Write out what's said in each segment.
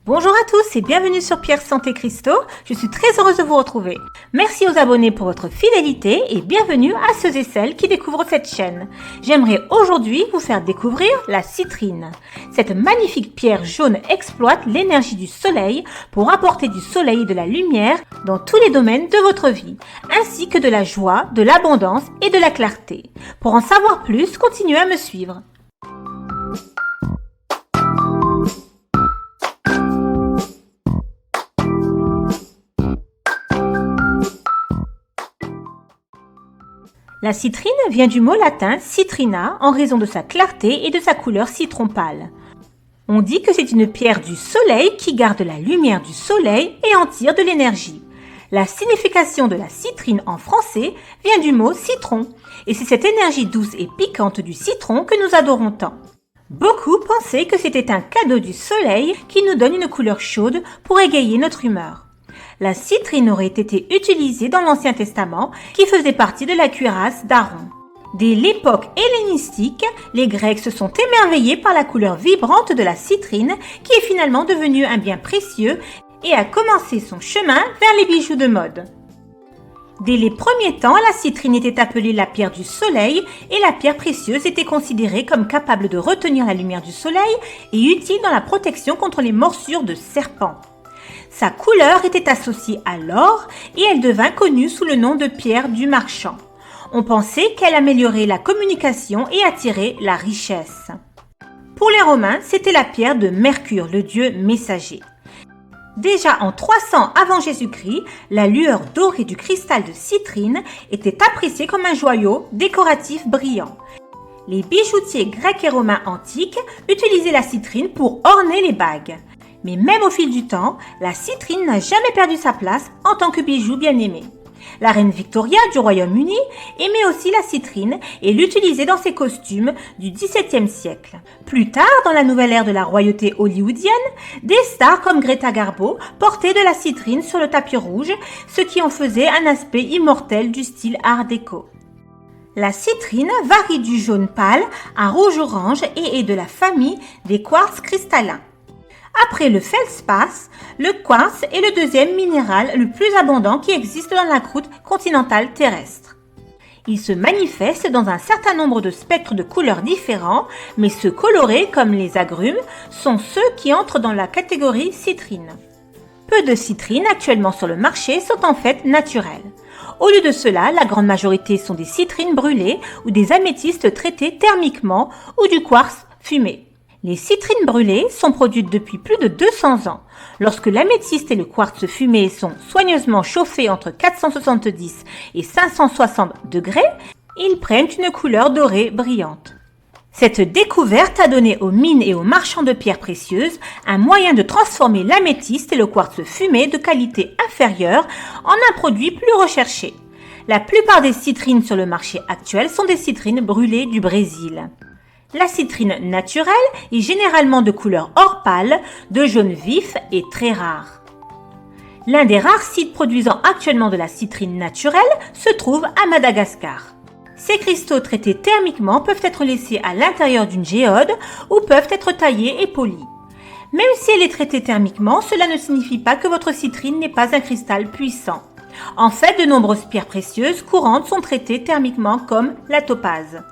Bonjour à tous et bienvenue sur Pierre Santé Christo. Je suis très heureuse de vous retrouver. Merci aux abonnés pour votre fidélité et bienvenue à ceux et celles qui découvrent cette chaîne. J'aimerais aujourd'hui vous faire découvrir la citrine. Cette magnifique pierre jaune exploite l'énergie du soleil pour apporter du soleil et de la lumière dans tous les domaines de votre vie, ainsi que de la joie, de l'abondance et de la clarté. Pour en savoir plus, continuez à me suivre. La citrine vient du mot latin citrina en raison de sa clarté et de sa couleur citron pâle. On dit que c'est une pierre du soleil qui garde la lumière du soleil et en tire de l'énergie. La signification de la citrine en français vient du mot citron et c'est cette énergie douce et piquante du citron que nous adorons tant. Beaucoup pensaient que c'était un cadeau du soleil qui nous donne une couleur chaude pour égayer notre humeur. La citrine aurait été utilisée dans l'Ancien Testament qui faisait partie de la cuirasse d'Aaron. Dès l'époque hellénistique, les Grecs se sont émerveillés par la couleur vibrante de la citrine qui est finalement devenue un bien précieux et a commencé son chemin vers les bijoux de mode. Dès les premiers temps, la citrine était appelée la pierre du soleil et la pierre précieuse était considérée comme capable de retenir la lumière du soleil et utile dans la protection contre les morsures de serpents. Sa couleur était associée à l'or et elle devint connue sous le nom de pierre du marchand. On pensait qu'elle améliorait la communication et attirait la richesse. Pour les Romains, c'était la pierre de Mercure, le dieu messager. Déjà en 300 avant Jésus-Christ, la lueur dorée du cristal de citrine était appréciée comme un joyau décoratif brillant. Les bijoutiers grecs et romains antiques utilisaient la citrine pour orner les bagues. Mais même au fil du temps, la citrine n'a jamais perdu sa place en tant que bijou bien aimé. La reine Victoria du Royaume-Uni aimait aussi la citrine et l'utilisait dans ses costumes du XVIIe siècle. Plus tard, dans la nouvelle ère de la royauté hollywoodienne, des stars comme Greta Garbo portaient de la citrine sur le tapis rouge, ce qui en faisait un aspect immortel du style art déco. La citrine varie du jaune pâle à rouge-orange et est de la famille des quartz cristallins. Après le feldspath, le quartz est le deuxième minéral le plus abondant qui existe dans la croûte continentale terrestre. Il se manifeste dans un certain nombre de spectres de couleurs différents, mais ceux colorés comme les agrumes sont ceux qui entrent dans la catégorie citrine. Peu de citrines actuellement sur le marché sont en fait naturelles. Au lieu de cela, la grande majorité sont des citrines brûlées ou des améthystes traités thermiquement ou du quartz fumé. Les citrines brûlées sont produites depuis plus de 200 ans. Lorsque l'améthyste et le quartz fumé sont soigneusement chauffés entre 470 et 560 degrés, ils prennent une couleur dorée brillante. Cette découverte a donné aux mines et aux marchands de pierres précieuses un moyen de transformer l'améthyste et le quartz fumé de qualité inférieure en un produit plus recherché. La plupart des citrines sur le marché actuel sont des citrines brûlées du Brésil. La citrine naturelle est généralement de couleur or pâle, de jaune vif et très rare. L'un des rares sites produisant actuellement de la citrine naturelle se trouve à Madagascar. Ces cristaux traités thermiquement peuvent être laissés à l'intérieur d'une géode ou peuvent être taillés et polis. Même si elle est traitée thermiquement, cela ne signifie pas que votre citrine n'est pas un cristal puissant. En fait, de nombreuses pierres précieuses courantes sont traitées thermiquement comme la topaze.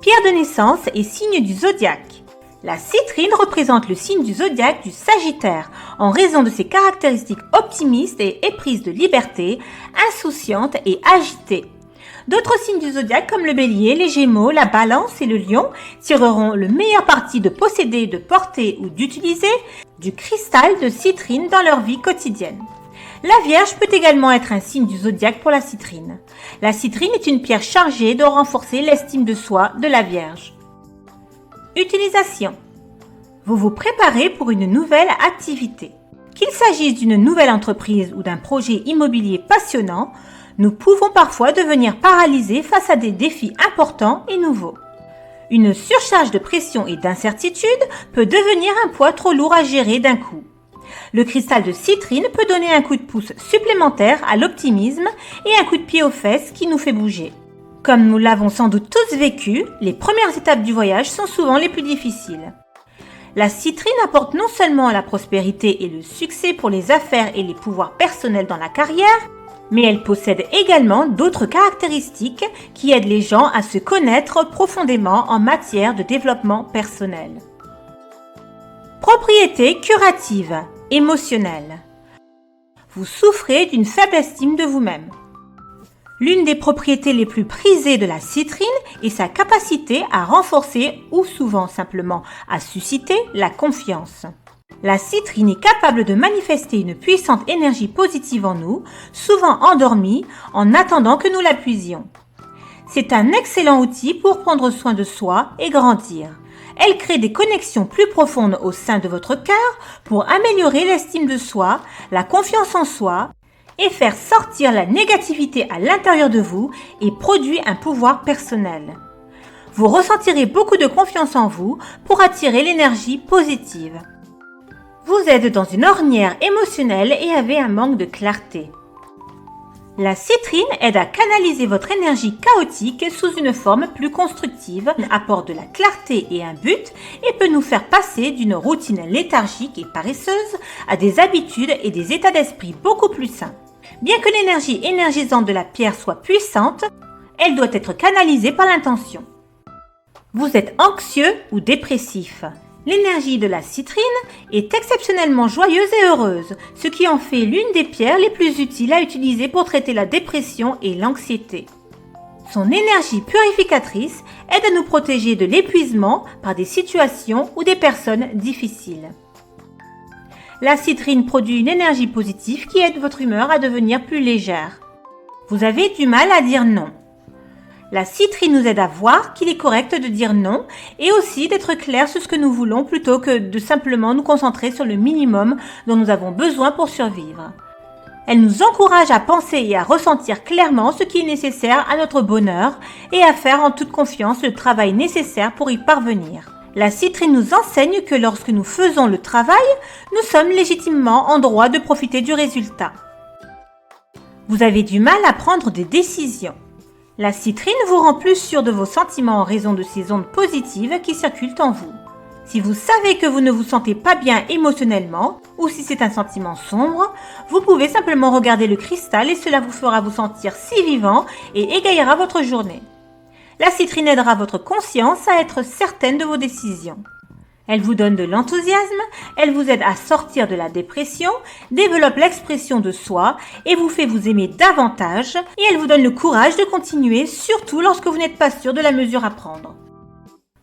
Pierre de naissance et signe du zodiaque. La citrine représente le signe du zodiaque du Sagittaire en raison de ses caractéristiques optimistes et éprises de liberté, insouciantes et agitées. D'autres signes du zodiaque comme le Bélier, les Gémeaux, la Balance et le Lion tireront le meilleur parti de posséder, de porter ou d'utiliser du cristal de citrine dans leur vie quotidienne. La Vierge peut également être un signe du zodiaque pour la citrine. La citrine est une pierre chargée de renforcer l'estime de soi de la Vierge. Utilisation. Vous vous préparez pour une nouvelle activité. Qu'il s'agisse d'une nouvelle entreprise ou d'un projet immobilier passionnant, nous pouvons parfois devenir paralysés face à des défis importants et nouveaux. Une surcharge de pression et d'incertitude peut devenir un poids trop lourd à gérer d'un coup. Le cristal de citrine peut donner un coup de pouce supplémentaire à l'optimisme et un coup de pied aux fesses qui nous fait bouger. Comme nous l'avons sans doute tous vécu, les premières étapes du voyage sont souvent les plus difficiles. La citrine apporte non seulement la prospérité et le succès pour les affaires et les pouvoirs personnels dans la carrière, mais elle possède également d'autres caractéristiques qui aident les gens à se connaître profondément en matière de développement personnel. Propriété curative, émotionnelle. Vous souffrez d'une faible estime de vous-même. L'une des propriétés les plus prisées de la citrine est sa capacité à renforcer ou souvent simplement à susciter la confiance. La citrine est capable de manifester une puissante énergie positive en nous, souvent endormie, en attendant que nous la puisions. C'est un excellent outil pour prendre soin de soi et grandir. Elle crée des connexions plus profondes au sein de votre cœur pour améliorer l'estime de soi, la confiance en soi et faire sortir la négativité à l'intérieur de vous et produit un pouvoir personnel. Vous ressentirez beaucoup de confiance en vous pour attirer l'énergie positive. Vous êtes dans une ornière émotionnelle et avez un manque de clarté. La citrine aide à canaliser votre énergie chaotique sous une forme plus constructive, apporte de la clarté et un but et peut nous faire passer d'une routine léthargique et paresseuse à des habitudes et des états d'esprit beaucoup plus sains. Bien que l'énergie énergisante de la pierre soit puissante, elle doit être canalisée par l'intention. Vous êtes anxieux ou dépressif. L'énergie de la citrine est exceptionnellement joyeuse et heureuse, ce qui en fait l'une des pierres les plus utiles à utiliser pour traiter la dépression et l'anxiété. Son énergie purificatrice aide à nous protéger de l'épuisement par des situations ou des personnes difficiles. La citrine produit une énergie positive qui aide votre humeur à devenir plus légère. Vous avez du mal à dire non. La citrine nous aide à voir qu'il est correct de dire non et aussi d'être clair sur ce que nous voulons plutôt que de simplement nous concentrer sur le minimum dont nous avons besoin pour survivre. Elle nous encourage à penser et à ressentir clairement ce qui est nécessaire à notre bonheur et à faire en toute confiance le travail nécessaire pour y parvenir. La citrine nous enseigne que lorsque nous faisons le travail, nous sommes légitimement en droit de profiter du résultat. Vous avez du mal à prendre des décisions. La citrine vous rend plus sûr de vos sentiments en raison de ces ondes positives qui circulent en vous. Si vous savez que vous ne vous sentez pas bien émotionnellement ou si c'est un sentiment sombre, vous pouvez simplement regarder le cristal et cela vous fera vous sentir si vivant et égayera votre journée. La citrine aidera votre conscience à être certaine de vos décisions. Elle vous donne de l'enthousiasme, elle vous aide à sortir de la dépression, développe l'expression de soi et vous fait vous aimer davantage et elle vous donne le courage de continuer, surtout lorsque vous n'êtes pas sûr de la mesure à prendre.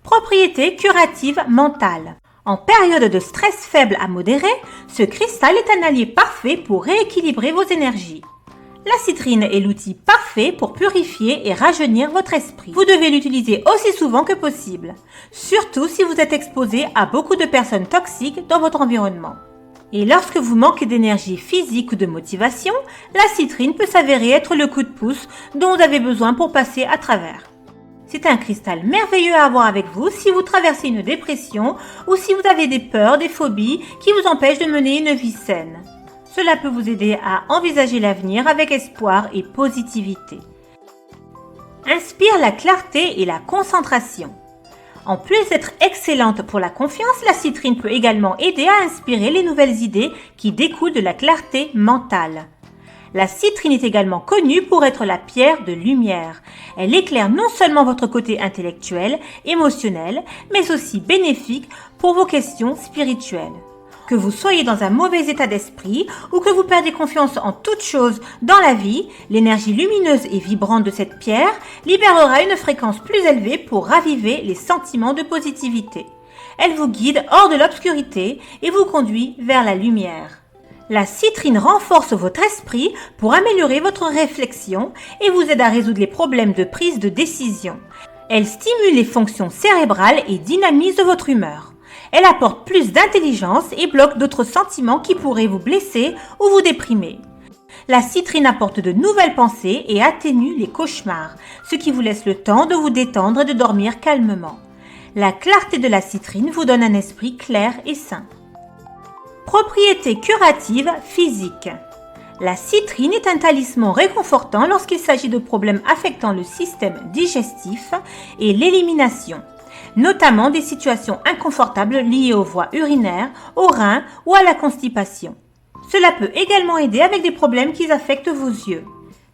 Propriété curative mentale. En période de stress faible à modéré, ce cristal est un allié parfait pour rééquilibrer vos énergies. La citrine est l'outil parfait pour purifier et rajeunir votre esprit. Vous devez l'utiliser aussi souvent que possible, surtout si vous êtes exposé à beaucoup de personnes toxiques dans votre environnement. Et lorsque vous manquez d'énergie physique ou de motivation, la citrine peut s'avérer être le coup de pouce dont vous avez besoin pour passer à travers. C'est un cristal merveilleux à avoir avec vous si vous traversez une dépression ou si vous avez des peurs, des phobies qui vous empêchent de mener une vie saine. Cela peut vous aider à envisager l'avenir avec espoir et positivité. Inspire la clarté et la concentration. En plus d'être excellente pour la confiance, la citrine peut également aider à inspirer les nouvelles idées qui découlent de la clarté mentale. La citrine est également connue pour être la pierre de lumière. Elle éclaire non seulement votre côté intellectuel, émotionnel, mais aussi bénéfique pour vos questions spirituelles. Que vous soyez dans un mauvais état d'esprit ou que vous perdez confiance en toute chose dans la vie, l'énergie lumineuse et vibrante de cette pierre libérera une fréquence plus élevée pour raviver les sentiments de positivité. Elle vous guide hors de l'obscurité et vous conduit vers la lumière. La citrine renforce votre esprit pour améliorer votre réflexion et vous aide à résoudre les problèmes de prise de décision. Elle stimule les fonctions cérébrales et dynamise votre humeur. Elle apporte plus d'intelligence et bloque d'autres sentiments qui pourraient vous blesser ou vous déprimer. La citrine apporte de nouvelles pensées et atténue les cauchemars, ce qui vous laisse le temps de vous détendre et de dormir calmement. La clarté de la citrine vous donne un esprit clair et sain. Propriété curative physique. La citrine est un talisman réconfortant lorsqu'il s'agit de problèmes affectant le système digestif et l'élimination. notamment des situations inconfortables liées aux voies urinaires, aux reins ou à la constipation. Cela peut également aider avec des problèmes qui affectent vos yeux.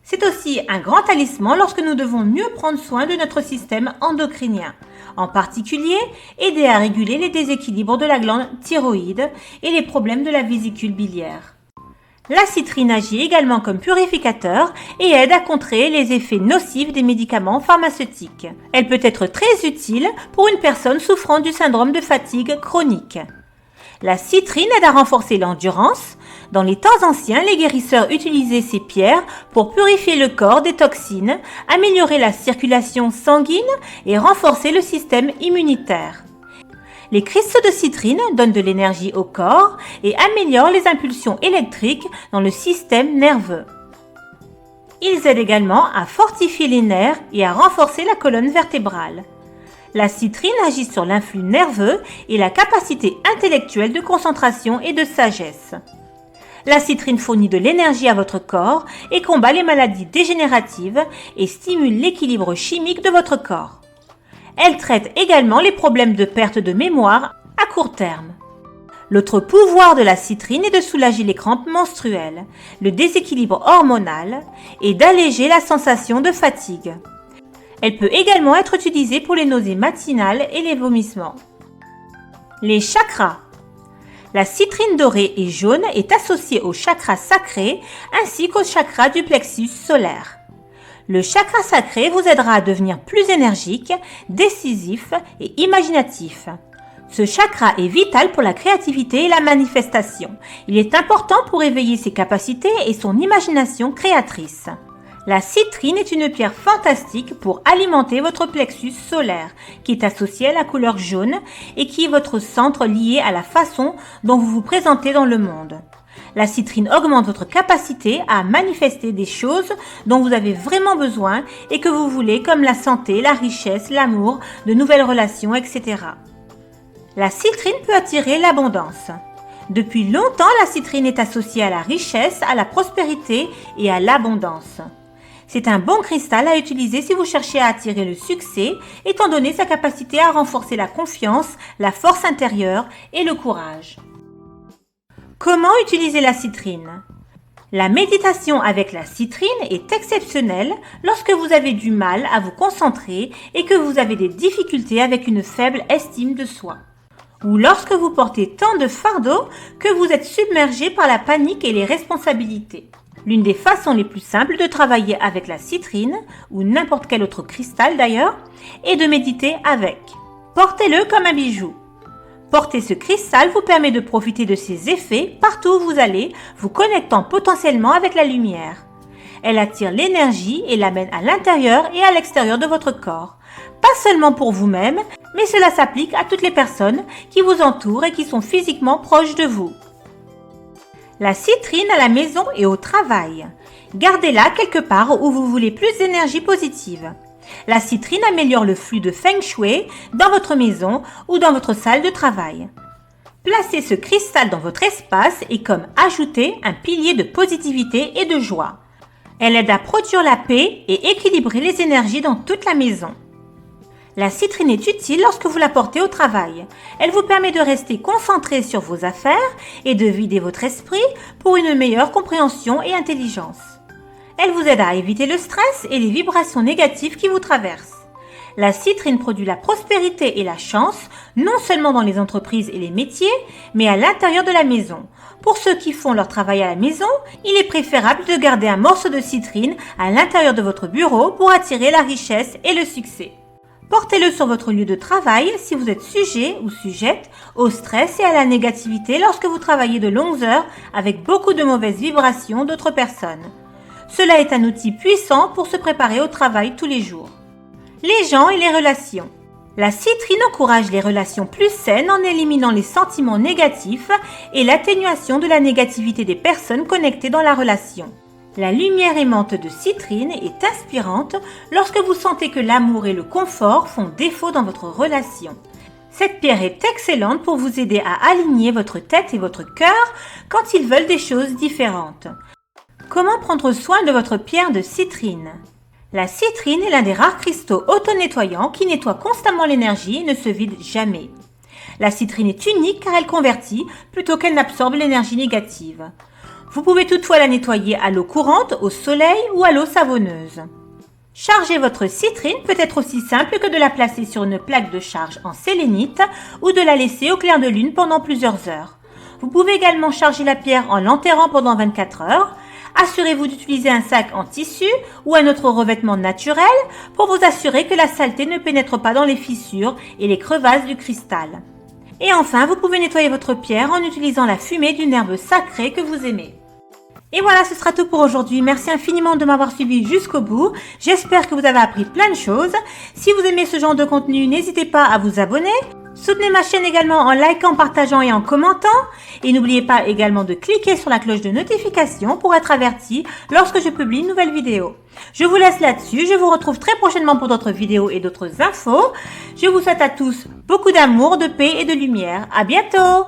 C'est aussi un grand talisman lorsque nous devons mieux prendre soin de notre système endocrinien. En particulier, aider à réguler les déséquilibres de la glande thyroïde et les problèmes de la vésicule biliaire. La citrine agit également comme purificateur et aide à contrer les effets nocifs des médicaments pharmaceutiques. Elle peut être très utile pour une personne souffrant du syndrome de fatigue chronique. La citrine aide à renforcer l'endurance. Dans les temps anciens, les guérisseurs utilisaient ces pierres pour purifier le corps des toxines, améliorer la circulation sanguine et renforcer le système immunitaire. Les cristaux de citrine donnent de l'énergie au corps et améliorent les impulsions électriques dans le système nerveux. Ils aident également à fortifier les nerfs et à renforcer la colonne vertébrale. La citrine agit sur l'influx nerveux et la capacité intellectuelle de concentration et de sagesse. La citrine fournit de l'énergie à votre corps et combat les maladies dégénératives et stimule l'équilibre chimique de votre corps. Elle traite également les problèmes de perte de mémoire à court terme. L'autre pouvoir de la citrine est de soulager les crampes menstruelles, le déséquilibre hormonal et d'alléger la sensation de fatigue. Elle peut également être utilisée pour les nausées matinales et les vomissements. Les chakras. La citrine dorée et jaune est associée au chakra sacré ainsi qu'au chakra du plexus solaire. Le chakra sacré vous aidera à devenir plus énergique, décisif et imaginatif. Ce chakra est vital pour la créativité et la manifestation. Il est important pour éveiller ses capacités et son imagination créatrice. La citrine est une pierre fantastique pour alimenter votre plexus solaire, qui est associé à la couleur jaune et qui est votre centre lié à la façon dont vous vous présentez dans le monde. La citrine augmente votre capacité à manifester des choses dont vous avez vraiment besoin et que vous voulez, comme la santé, la richesse, l'amour, de nouvelles relations, etc. La citrine peut attirer l'abondance. Depuis longtemps, la citrine est associée à la richesse, à la prospérité et à l'abondance. C'est un bon cristal à utiliser si vous cherchez à attirer le succès, étant donné sa capacité à renforcer la confiance, la force intérieure et le courage. Comment utiliser la citrine ? La méditation avec la citrine est exceptionnelle lorsque vous avez du mal à vous concentrer et que vous avez des difficultés avec une faible estime de soi. Ou lorsque vous portez tant de fardeaux que vous êtes submergé par la panique et les responsabilités. L'une des façons les plus simples de travailler avec la citrine, ou n'importe quel autre cristal d'ailleurs, est de méditer avec. Portez-le comme un bijou. Porter ce cristal vous permet de profiter de ses effets partout où vous allez, vous connectant potentiellement avec la lumière. Elle attire l'énergie et l'amène à l'intérieur et à l'extérieur de votre corps. Pas seulement pour vous-même, mais cela s'applique à toutes les personnes qui vous entourent et qui sont physiquement proches de vous. La citrine à la maison et au travail. Gardez-la quelque part où vous voulez plus d'énergie positive. La citrine améliore le flux de Feng Shui dans votre maison ou dans votre salle de travail. Placer ce cristal dans votre espace est comme ajouter un pilier de positivité et de joie. Elle aide à produire la paix et équilibrer les énergies dans toute la maison. La citrine est utile lorsque vous la portez au travail. Elle vous permet de rester concentré sur vos affaires et de vider votre esprit pour une meilleure compréhension et intelligence. Elle vous aide à éviter le stress et les vibrations négatives qui vous traversent. La citrine produit la prospérité et la chance, non seulement dans les entreprises et les métiers, mais à l'intérieur de la maison. Pour ceux qui font leur travail à la maison, il est préférable de garder un morceau de citrine à l'intérieur de votre bureau pour attirer la richesse et le succès. Portez-le sur votre lieu de travail si vous êtes sujet ou sujette au stress et à la négativité lorsque vous travaillez de longues heures avec beaucoup de mauvaises vibrations d'autres personnes. Cela est un outil puissant pour se préparer au travail tous les jours. Les gens et les relations. La citrine encourage les relations plus saines en éliminant les sentiments négatifs et l'atténuation de la négativité des personnes connectées dans la relation. La lumière aimante de citrine est inspirante lorsque vous sentez que l'amour et le confort font défaut dans votre relation. Cette pierre est excellente pour vous aider à aligner votre tête et votre cœur quand ils veulent des choses différentes. Comment prendre soin de votre pierre de citrine ? La citrine est l'un des rares cristaux auto-nettoyants qui nettoie constamment l'énergie et ne se vide jamais. La citrine est unique car elle convertit plutôt qu'elle n'absorbe l'énergie négative. Vous pouvez toutefois la nettoyer à l'eau courante, au soleil ou à l'eau savonneuse. Charger votre citrine peut être aussi simple que de la placer sur une plaque de charge en sélénite ou de la laisser au clair de lune pendant plusieurs heures. Vous pouvez également charger la pierre en l'enterrant pendant 24 heures. Assurez-vous d'utiliser un sac en tissu ou un autre revêtement naturel pour vous assurer que la saleté ne pénètre pas dans les fissures et les crevasses du cristal. Et enfin, vous pouvez nettoyer votre pierre en utilisant la fumée d'une herbe sacrée que vous aimez. Et voilà, ce sera tout pour aujourd'hui. Merci infiniment de m'avoir suivi jusqu'au bout. J'espère que vous avez appris plein de choses. Si vous aimez ce genre de contenu, n'hésitez pas à vous abonner. Soutenez ma chaîne également en likant, partageant et en commentant. Et n'oubliez pas également de cliquer sur la cloche de notification pour être averti lorsque je publie une nouvelle vidéo. Je vous laisse là-dessus. Je vous retrouve très prochainement pour d'autres vidéos et d'autres infos. Je vous souhaite à tous beaucoup d'amour, de paix et de lumière. À bientôt!